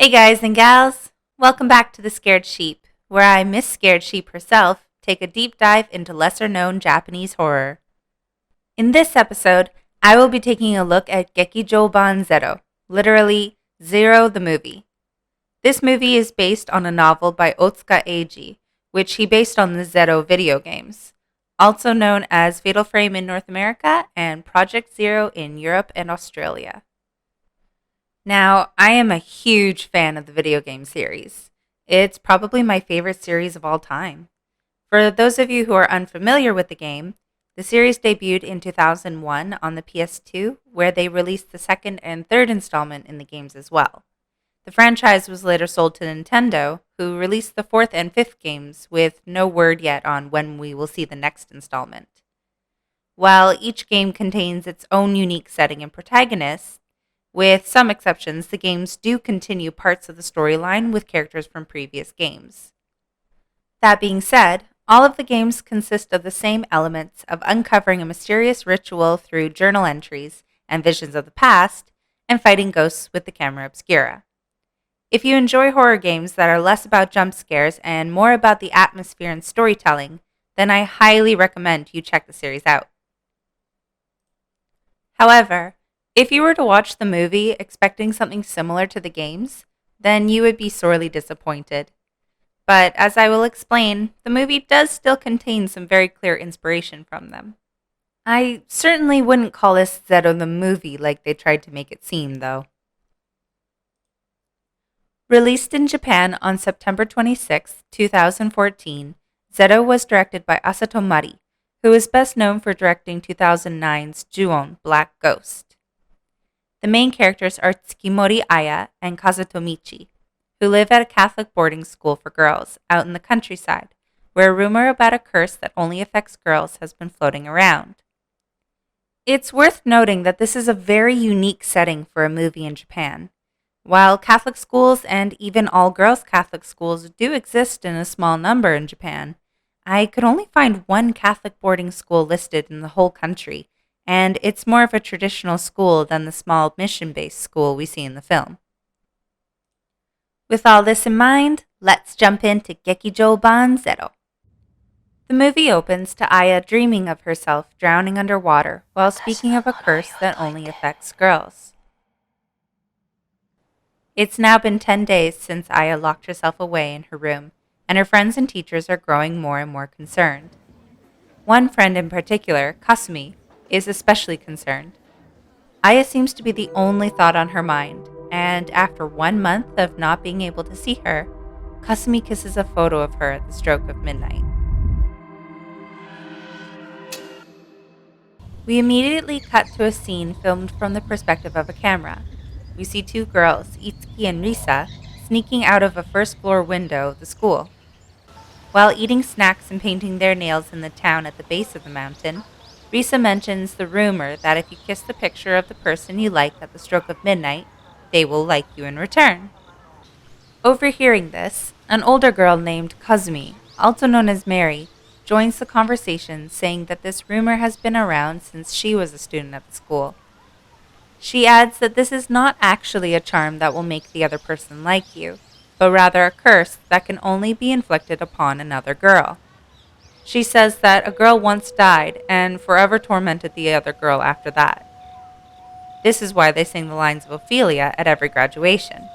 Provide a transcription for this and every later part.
Hey guys and gals, welcome back to The Scared Sheep, where I, Miss Scared Sheep herself, take a deep dive into lesser known Japanese horror. In this episode, I will be taking a look at Gekijouban Zero, literally Zero the movie. This movie is based on a novel by Otsuka Eiji, which he based on the Zero video games, also known as Fatal Frame in North America and Project Zero in Europe and Australia. Now, I am a huge fan of the video game series. It's probably my favorite series of all time. For those of you who are unfamiliar with the game, the series debuted in 2001 on the PS2, where they released the second and third installment in the games as well. The franchise was later sold to Nintendo, who released the fourth and fifth games with no word yet on when we will see the next installment. While each game contains its own unique setting and protagonists, with some exceptions, the games do continue parts of the storyline with characters from previous games. That being said, all of the games consist of the same elements of uncovering a mysterious ritual through journal entries and visions of the past, and fighting ghosts with the camera obscura. If you enjoy horror games that are less about jump scares and more about the atmosphere and storytelling, then I highly recommend you check the series out. However, if you were to watch the movie expecting something similar to the games, then you would be sorely disappointed. But as I will explain, the movie does still contain some very clear inspiration from them. I certainly wouldn't call this Zero the movie like they tried to make it seem, though. Released in Japan on September 26, 2014, Zero was directed by Asato Mari, who is best known for directing 2009's Ju-on Black Ghost. The main characters are Tsukimori Aya and Kazuto Michi, who live at a Catholic boarding school for girls out in the countryside, where a rumor about a curse that only affects girls has been floating around. It's worth noting that this is a very unique setting for a movie in Japan. While Catholic schools and even all-girls Catholic schools do exist in a small number in Japan, I could only find one Catholic boarding school listed in the whole country, and it's more of a traditional school than the small mission-based school we see in the film. With all this in mind, let's jump into Gekijouban Zero. The movie opens to Aya dreaming of herself drowning underwater while speaking of a curse that only affects girls. It's now been 10 days since Aya locked herself away in her room, and her friends and teachers are growing more and more concerned. One friend in particular, Kasumi, is especially concerned. Aya seems to be the only thought on her mind, and after 1 month of not being able to see her, Kasumi kisses a photo of her at the stroke of midnight. We immediately cut to a scene filmed from the perspective of a camera. We see two girls, Itsuki and Risa, sneaking out of a first-floor window of the school. While eating snacks and painting their nails in the town at the base of the mountain, Risa mentions the rumor that if you kiss the picture of the person you like at the stroke of midnight, they will like you in return. Overhearing this, an older girl named Kazumi, also known as Mary, joins the conversation saying that this rumor has been around since she was a student at the school. She adds that this is not actually a charm that will make the other person like you, but rather a curse that can only be inflicted upon another girl. She says that a girl once died and forever tormented the other girl after that. This is why they sing the lines of Ophelia at every graduation.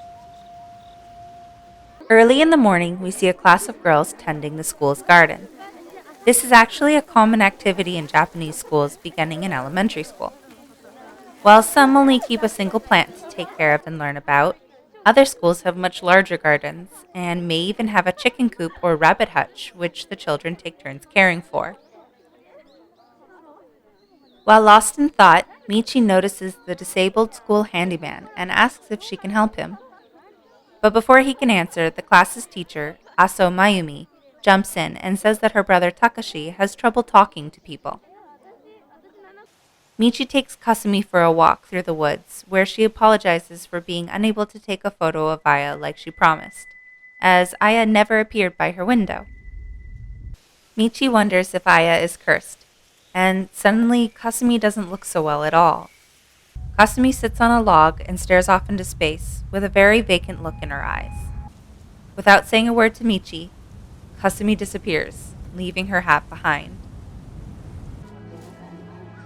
Early in the morning, we see a class of girls tending the school's garden. This is actually a common activity in Japanese schools beginning in elementary school. While some only keep a single plant to take care of and learn about, other schools have much larger gardens and may even have a chicken coop or rabbit hutch, which the children take turns caring for. While lost in thought, Michi notices the disabled school handyman and asks if she can help him. But before he can answer, the class's teacher, Aso Mayumi, jumps in and says that her brother Takashi has trouble talking to people. Michi takes Kasumi for a walk through the woods, where she apologizes for being unable to take a photo of Aya like she promised, as Aya never appeared by her window. Michi wonders if Aya is cursed, and suddenly Kasumi doesn't look so well at all. Kasumi sits on a log and stares off into space with a very vacant look in her eyes. Without saying a word to Michi, Kasumi disappears, leaving her hat behind.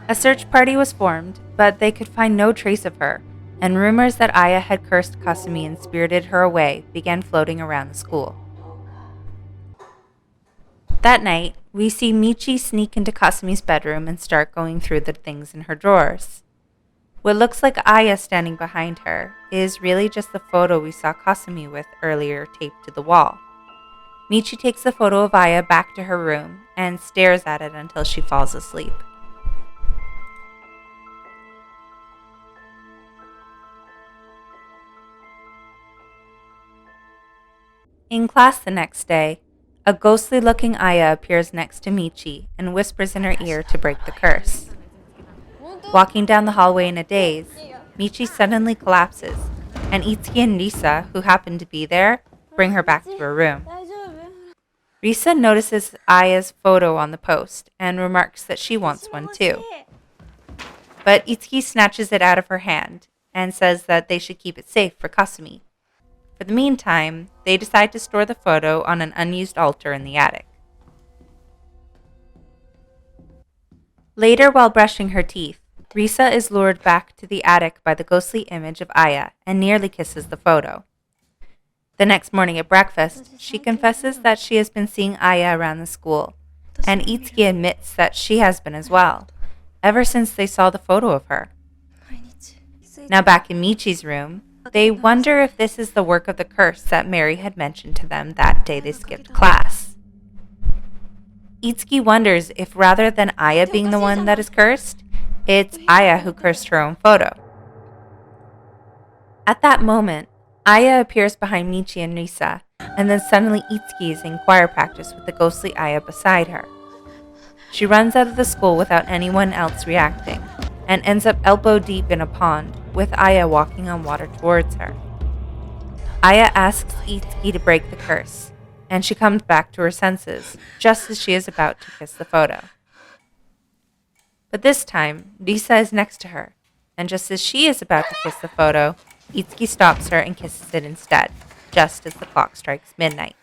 A search party was formed, but they could find no trace of her, and rumors that Aya had cursed Kasumi and spirited her away began floating around the school. That night, we see Michi sneak into Kasumi's bedroom and start going through the things in her drawers. What looks like Aya standing behind her is really just the photo we saw Kasumi with earlier taped to the wall. Michi takes the photo of Aya back to her room and stares at it until she falls asleep. In class the next day, a ghostly-looking Aya appears next to Michi and whispers in her ear to break the curse. Walking down the hallway in a daze, Michi suddenly collapses, and Itsuki and Risa, who happen to be there, bring her back to her room. Risa notices Aya's photo on the post and remarks that she wants one too. But Itsuki snatches it out of her hand and says that they should keep it safe for Kasumi. For the meantime, they decide to store the photo on an unused altar in the attic. Later, while brushing her teeth, Risa is lured back to the attic by the ghostly image of Aya and nearly kisses the photo. The next morning at breakfast, she confesses that she has been seeing Aya around the school, and Itsuki admits that she has been as well, ever since they saw the photo of her. Now back in Michi's room, they wonder if this is the work of the curse that Mary had mentioned to them that day they skipped class. Itsuki wonders if rather than Aya being the one that is cursed, it's Aya who cursed her own photo. At that moment, Aya appears behind Michi and Risa, and then suddenly Itsuki is in choir practice with the ghostly Aya beside her. She runs out of the school without anyone else reacting, and ends up elbow deep in a pond, with Aya walking on water towards her. Aya asks Itsuki to break the curse, and she comes back to her senses, just as she is about to kiss the photo. But this time, Risa is next to her, and just as she is about to kiss the photo, Itsuki stops her and kisses it instead, just as the clock strikes midnight.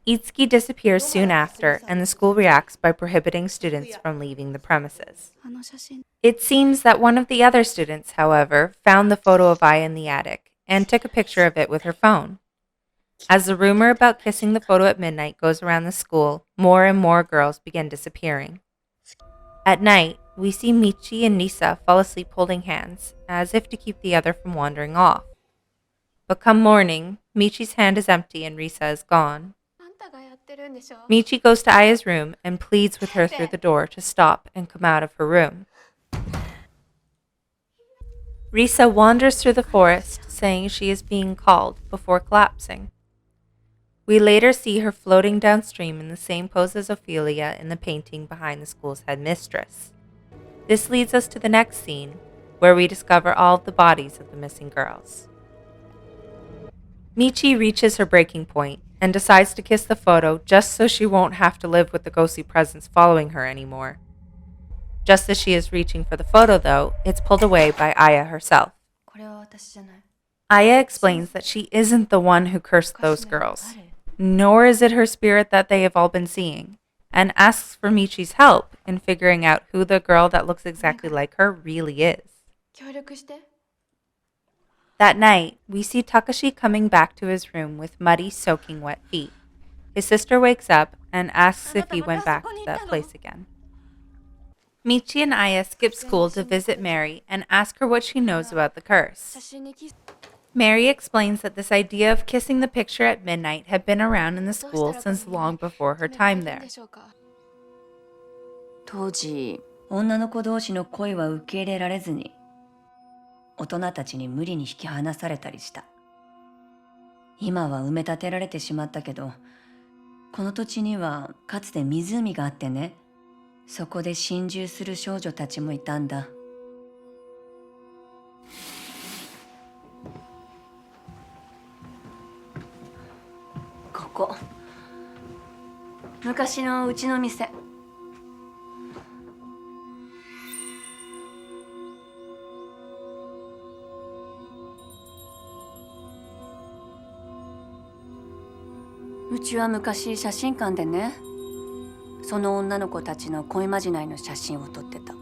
Itsuki disappears soon after, and the school reacts by prohibiting students from leaving the premises. It seems that one of the other students, however, found the photo of Aya in the attic and took a picture of it with her phone. As the rumor about kissing the photo at midnight goes around the school, more and more girls begin disappearing. At night, we see Michi and Risa fall asleep holding hands, as if to keep the other from wandering off. But come morning, Michi's hand is empty and Risa is gone. Michi goes to Aya's room and pleads with her through the door to stop and come out of her room. Risa wanders through the forest, saying she is being called before collapsing. We later see her floating downstream in the same pose as Ophelia in the painting behind the school's headmistress. This leads us to the next scene, where we discover all of the bodies of the missing girls. Michi reaches her breaking point and decides to kiss the photo just so she won't have to live with the ghostly presence following her anymore. Just as she is reaching for the photo, though, it's pulled away by Aya herself. Aya explains that she isn't the one who cursed those girls, nor is it her spirit that they have all been seeing, and asks for Michi's help in figuring out who the girl that looks exactly like her really is. That night, we see Takashi coming back to his room with muddy, soaking wet feet. His sister wakes up and asks if he went back to that place again. Michi and Aya skip school to visit Mary and ask her what she knows about the curse. Mary explains that this idea of kissing the picture at midnight had been around in the school since long before her time there. 当時、女の子同士の恋は受け入れられずに、大人たちに無理に引き離されたりした。今は埋め立てられてしまったけど、この土地にはかつて湖があってね、そこで心中する少女たちもいたんだ。ここ、昔のうちの店。うちは昔写真館でね、その女の子たちの恋まじないの写真を撮ってた。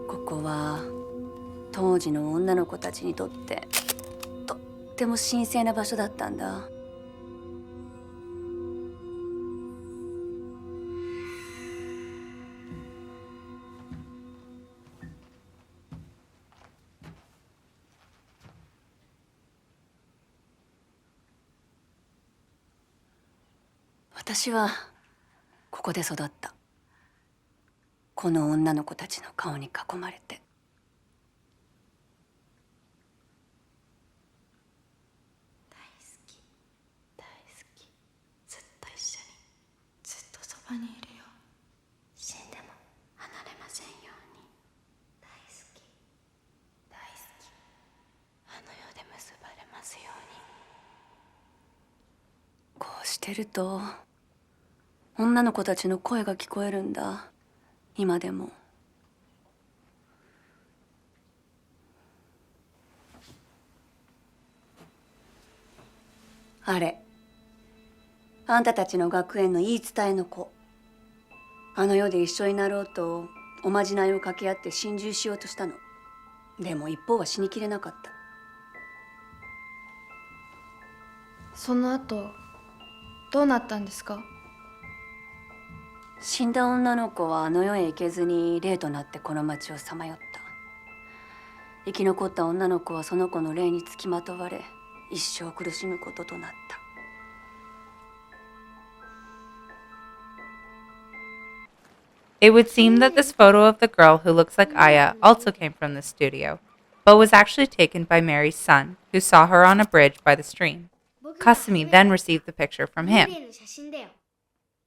ここは当時の女の子たちにとってとっても神聖な場所だったんだ。私はここで育った。この女の子たちの顔に囲まれて。大好き、大好き。ずっと一緒に、ずっとそばにいるよ。死んでも離れませんように。大好き、大好き。あの世で結ばれますように。こうしてると女の子たちの声が聞こえるんだ、今でも。あれ、あんたたちの学園の言い伝えの子。あの世で一緒になろうとおまじないを掛け合って心中しようとしたの。でも一方は死にきれなかった。その後どうなったんですか？死んだ女の子はあの世へ行けずに霊となってこの町をさまよった。生き残った女の子はその子の霊につきまとわれ、一生苦しむこととなった。It would seem that this photo of the girl who looks like Aya also came from the studio, but was actually taken by Mary's son, who saw her on a bridge by the stream. Kasumi then received the picture from him.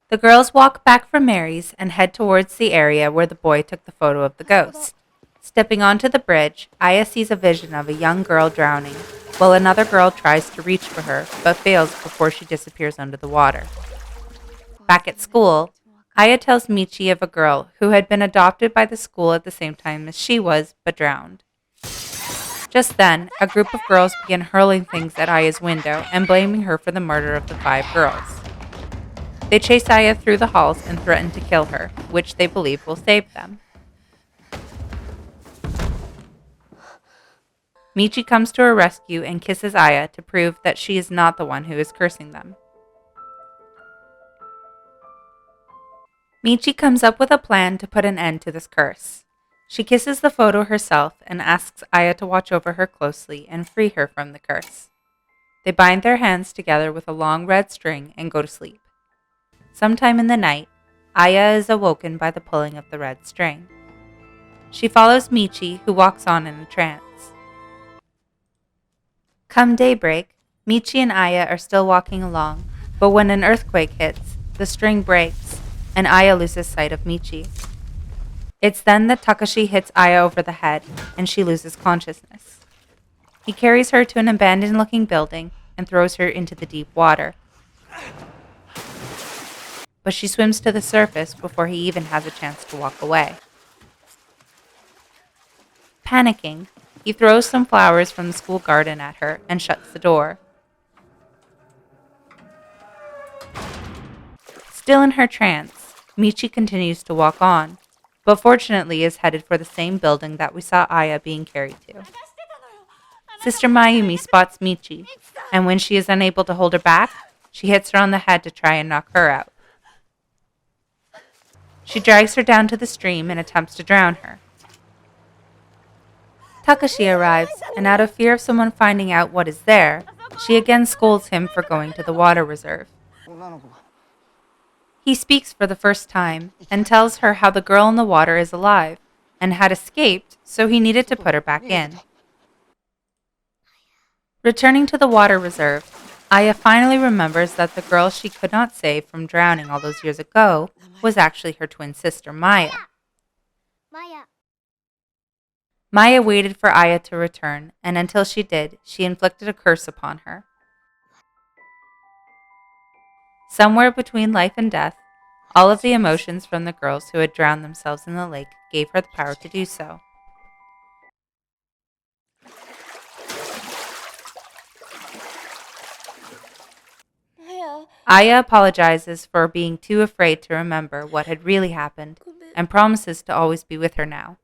The girls walk back from Mary's and head towards the area where the boy took the photo of the ghost. Stepping onto the bridge, Aya sees a vision of a young girl drowning, while another girl tries to reach for her, but fails before she disappears under the water. Back at school, Aya tells Michi of a girl who had been adopted by the school at the same time as she was, but drowned. Just then, a group of girls begin hurling things at Aya's window and blaming her for the murder of the 5 girls. They chase Aya through the halls and threaten to kill her, which they believe will save them. Michi comes to her rescue and kisses Aya to prove that she is not the one who is cursing them. Michi comes up with a plan to put an end to this curse. She kisses the photo herself and asks Aya to watch over her closely and free her from the curse. They bind their hands together with a long red string and go to sleep. Sometime in the night, Aya is awoken by the pulling of the red string. She follows Michi, who walks on in a trance. Come daybreak, Michi and Aya are still walking along, but when an earthquake hits, the string breaks, and Aya loses sight of Michi. It's then that Takashi hits Aya over the head, and she loses consciousness. He carries her to an abandoned-looking building and throws her into the deep water. But she swims to the surface before he even has a chance to walk away. Panicking, he throws some flowers from the school garden at her and shuts the door. Still in her trance, Michi continues to walk on, but fortunately is headed for the same building that we saw Aya being carried to. Sister Mayumi spots Michi, and when she is unable to hold her back, she hits her on the head to try and knock her out. She drags her down to the stream and attempts to drown her. Takashi arrives, and out of fear of someone finding out what is there, she again scolds him for going to the water reserve. He speaks for the first time and tells her how the girl in the water is alive and had escaped, so he needed to put her back in. Returning to the water reserve, Aya finally remembers that the girl she could not save from drowning all those years ago was actually her twin sister, Maya. Maya waited for Aya to return, and until she did, she inflicted a curse upon her. Somewhere between life and death, all of the emotions from the girls who had drowned themselves in the lake gave her the power to do so. Aya apologizes for being too afraid to remember what had really happened and promises to always be with her now.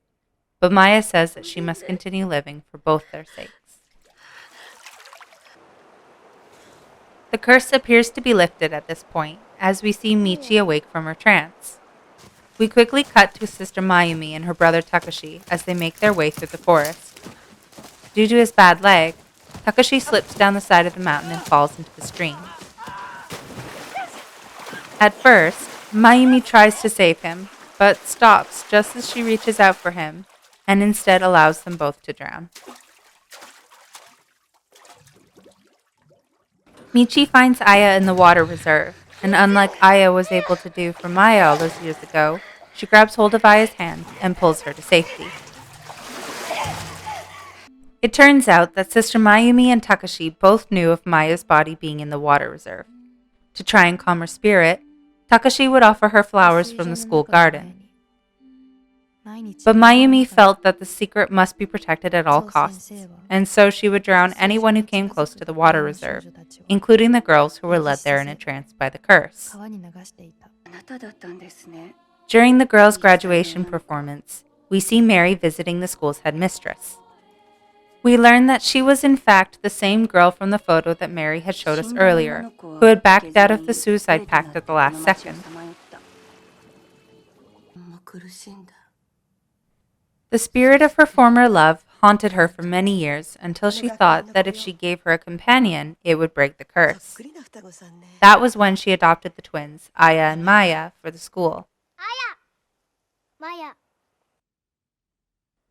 But Maya says that she must continue living for both their sakes. The curse appears to be lifted at this point, as we see Michi awake from her trance. We quickly cut to Sister Mayumi and her brother Takashi as they make their way through the forest. Due to his bad leg, Takashi slips down the side of the mountain and falls into the stream. At first, Mayumi tries to save him, but stops just as she reaches out for him and instead allows them both to drown. Michi finds Aya in the water reserve, and unlike Aya was able to do for Maya all those years ago, she grabs hold of Aya's hand and pulls her to safety. It turns out that Sister Mayumi and Takashi both knew of Maya's body being in the water reserve. To try and calm her spirit, Takashi would offer her flowers from the school garden. But Mayumi felt that the secret must be protected at all costs, and so she would drown anyone who came close to the water reserve, including the girls who were led there in a trance by the curse. During the girls' graduation performance, we see Mary visiting the school's headmistress. We learn that she was in fact the same girl from the photo that Mary had showed us earlier, who had backed out of the suicide pact at the last second. The spirit of her former love haunted her for many years until she thought that if she gave her a companion, it would break the curse. That was when she adopted the twins, Aya and Maya, for the school. Maya.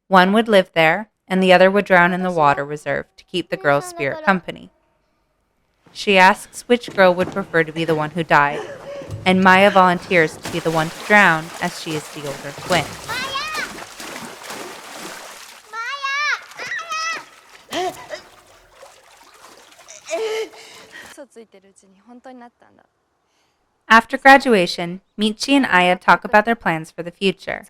One would live there, and the other would drown in the water reserve to keep the girl's spirit company. She asks which girl would prefer to be the one who died, and Maya volunteers to be the one to drown as she is the older twin. After graduation, Michi and Aya talk about their plans for the future.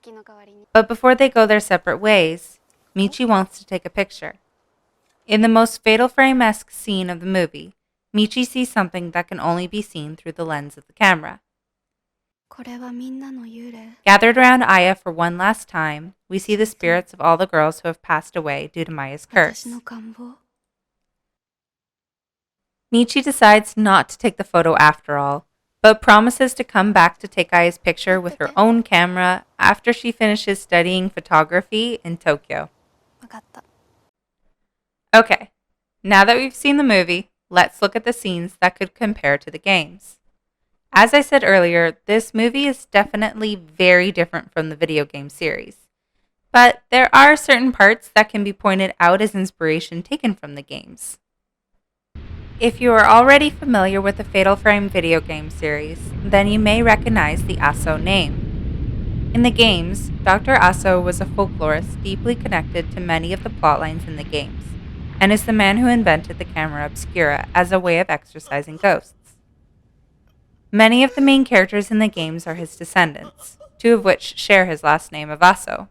But before they go their separate ways, Michi wants to take a picture. In the most Fatal Frame-esque scene of the movie, Michi sees something that can only be seen through the lens of the camera. Gathered around Aya for one last time, we see the spirits of all the girls who have passed away due to Maya's curse. Michi decides not to take the photo after all, but promises to come back to take Aya's picture with her own camera after she finishes studying photography in Tokyo. Okay, now that we've seen the movie, let's look at the scenes that could compare to the games. As I said earlier, this movie is definitely very different from the video game series. But there are certain parts that can be pointed out as inspiration taken from the games. If you are already familiar with the Fatal Frame video game series, then you may recognize the Aso name. In the games, Dr. Aso was a folklorist deeply connected to many of the plotlines in the games, and is the man who invented the camera obscura as a way of exorcising ghosts. Many of the main characters in the games are his descendants, two of which share his last name of Aso.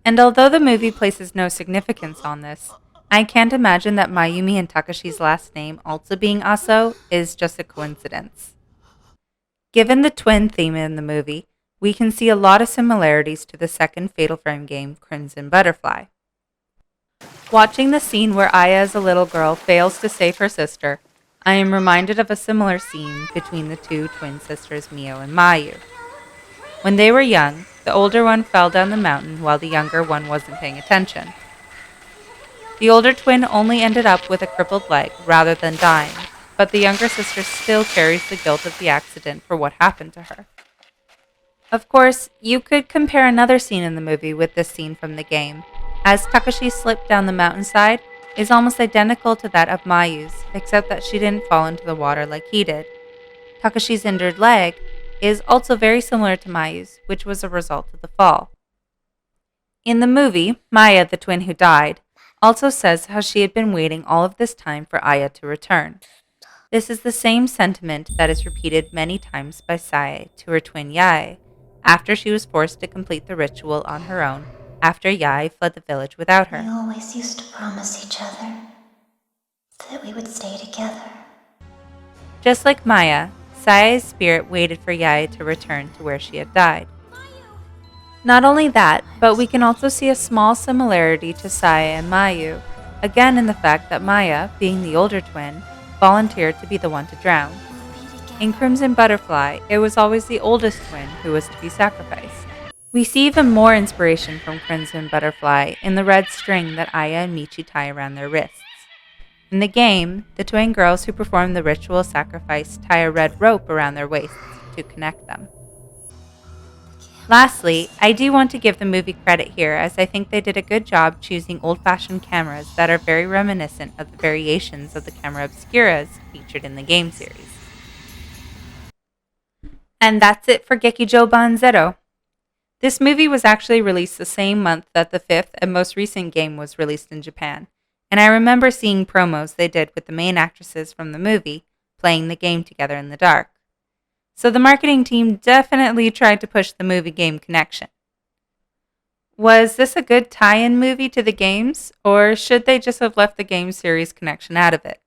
And although the movie places no significance on this, I can't imagine that Mayumi and Takashi's last name also being Aso is just a coincidence. Given the twin theme in the movie, we can see a lot of similarities to the second Fatal Frame game, Crimson Butterfly. Watching the scene where Aya as a little girl fails to save her sister, I am reminded of a similar scene between the two twin sisters Mio and Mayu. When they were young, the older one fell down the mountain while the younger one wasn't paying attention. The older twin only ended up with a crippled leg rather than dying, but the younger sister still carries the guilt of the accident for what happened to her. Of course, you could compare another scene in the movie with this scene from the game, as Takashi's slip down the mountainside is almost identical to that of Mayu's, except that she didn't fall into the water like he did. Takashi's injured leg is also very similar to Mayu's, which was a result of the fall. In the movie, Maya, the twin who died, also says how she had been waiting all of this time for Aya to return. This is the same sentiment that is repeated many times by Sae to her twin Yae, after she was forced to complete the ritual on her own after Yae fled the village without her. We always used to promise each other that we would stay together. Just like Maya, Saya's spirit waited for Yae to return to where she had died. Not only that, but we can also see a small similarity to Saya and Mayu, again in the fact that Maya, being the older twin, volunteered to be the one to drown. In Crimson Butterfly, it was always the oldest twin who was to be sacrificed. We see even more inspiration from Crimson Butterfly in the red string that Aya and Michi tie around their wrists. In the game, the twin girls who perform the ritual sacrifice tie a red rope around their waists to connect them. Lastly, I do want to give the movie credit here, as I think they did a good job choosing old-fashioned cameras that are very reminiscent of the variations of the camera obscuras featured in the game series. And that's it for Gekijouban Zero. This movie was actually released the same month that the fifth and most recent game was released in Japan, and I remember seeing promos they did with the main actresses from the movie playing the game together in the dark. So the marketing team definitely tried to push the movie-game connection. Was this a good tie-in movie to the games, or should they just have left the game series connection out of it?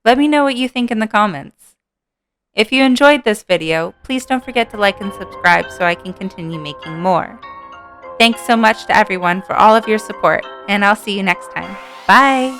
Let me know what you think in the comments. If you enjoyed this video, please don't forget to like and subscribe so I can continue making more. Thanks so much to everyone for all of your support, and I'll see you next time. Bye!